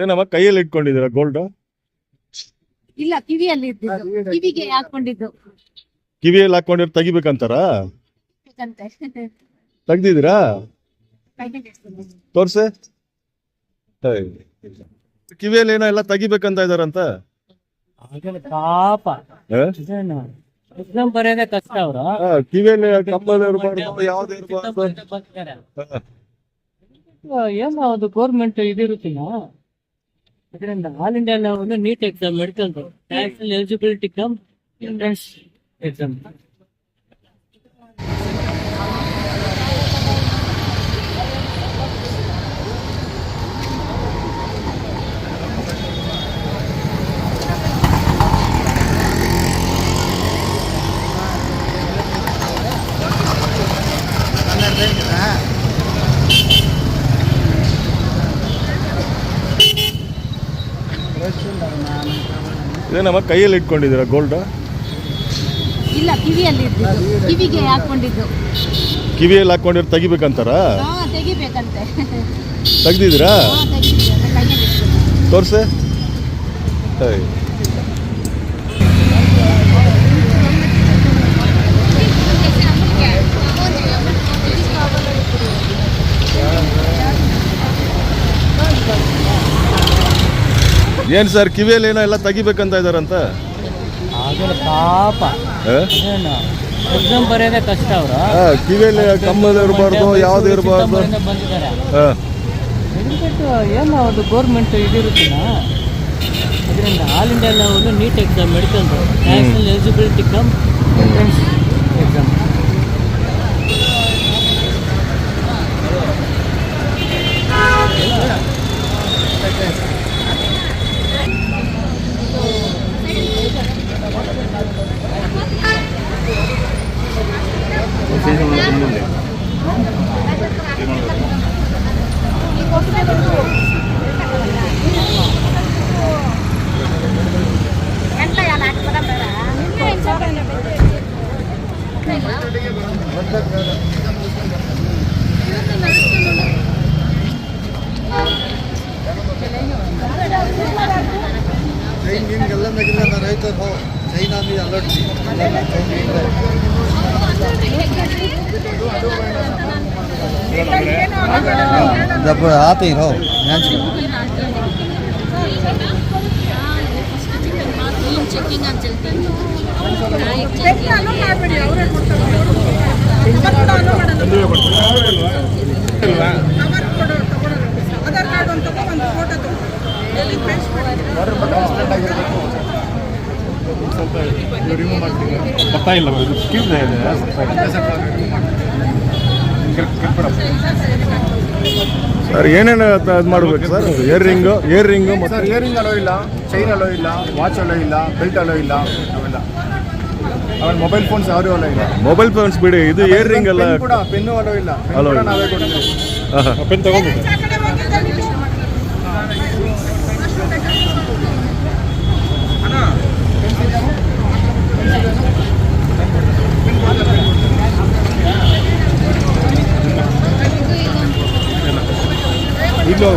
ಏನಮ್ಮ ಕೈಯಲ್ಲಿ ಇಟ್ಕೊಂಡಿದ್ದೀರಾ ಗೋಲ್ಡ್? ಇಲ್ಲ, ಕಿವಿಯಲ್ಲಿ ಇದ್ದಿದ್ದು, ಕಿವಿಗೆ ಹಾಕೊಂಡಿದ್ದು. ಕಿವಿಯಲ್ಲಿ ಹಾಕೊಂಡಿರ್ ತೆಗಿಬೇಕಂತಾರ? ಬೇಕಂತೆ. ತೆಗ್ದಿದ್ದೀರಾ? ತೋರ್ಸೆ. ಕಿವಿಯಲ್ಲಿ ಏನೋ ಎಲ್ಲ ತೆಗಿಬೇಕಂತ ಇದಾರಂತ. ಪಾಪ ಎಕ್ಸಾಮ್ ಬರೆಯೋದೇ ಕಷ್ಟ ಅವರು. ಕಿವಿಯಲ್ಲಿ ಕಮ್ಮಲ್ ಇರಬಾರ್ದು, ಯಾವ್ದು ಇರಬಾರ್ದು. ಏನೋ ಅದು ಗೌರ್ಮೆಂಟ್ ಇದಿರುತ್ತಿನ ಇದರಿಂದ all India level NEET exam medical national eligibility come entrance exam. ಏನಮ್ಮ ಕೈಯಲ್ಲಿ ಇಟ್ಕೊಂಡಿದ್ದೀರಾ ಗೋಲ್ಡ್? ಇಲ್ಲ, ಕಿವಿಯಲ್ಲಿ ಇದ್ದಿದ್ದು, ಕಿವಿಗೆ ಹಾಕೊಂಡಿದ್ದು. ಕಿವಿಯಲ್ಲಿ ಹಾಕೊಂಡಿರ್ ತೆಗಿಬೇಕಂತಾರ? ತೆಗಿಬೇಕಂತೆ. ತೆಗ್ದಿದ್ದೀರಾ? ತೋರ್ಸೆ. ಏನ್ ಸರ್, ಕಿವಿಯಲ್ಲಿ ಏನೋ ಎಲ್ಲ ತೆಗಿಬೇಕಂತ ಇದಾರಂತ. ಪಾಪ ಎಕ್ಸಾಮ್ ಬರೆಯೋದೇ ಕಷ್ಟ ಅವರು. ಕಿವಿಯಲ್ಲಿ ಕಮ್ಮಲ್ ಇರಬಾರ್ದು, ಯಾವ್ದು ಇರಬಾರ್ದು. ಬಂದಿದ್ದಾರೆ ಏನೋ ಅದು ಗೌರ್ಮೆಂಟ್ ಇದಿರುತ್ತಿನ ಇದರಿಂದ all India level NEET exam medical national eligibility come entrance exam. जब आते ही रहो ಚೆಕಿಂಗ್ ಅಂತ ಹೇಳ್ತೀನಿ. ಗೊತ್ತಾಯಿಲ್ಲ ಸರ್, ಏನೇನು ಅದು ಮಾಡ್ಬೇಕು sir? Year ring sir, year ring hello ಇಲ್ಲ, ಚೈನ್ ಅಲೋ ಇಲ್ಲ, ವಾಚ್ ಅಲೋ ಇಲ್ಲ, ಬೆಲ್ಟ್ ಅಲೋ ಇಲ್ಲ, ಅವೆಲ್ಲ. ಆಮೇಲೆ ಮೊಬೈಲ್ ಫೋನ್ಸ್ ಯಾರು ಅಲೋ ಇಲ್ಲ. ಮೊಬೈಲ್ ಫೋನ್ಸ್ ಬಿಡಿ, ಇದು ಇಯರ್ ರಿಂಗ್ ಎಲ್ಲ ಕೂಡ ಪೆನ್ನು ಅಲೋ ಇಲ್ಲ. ಅಲೋ ಇಲ್ಲ. ನಾವೇ ಕೊಡ್ತೀವಿ. ಪೆನ್ ತಗೊಂಡ್ಬಿಟ್ಟು ಇಲ್ಲೋ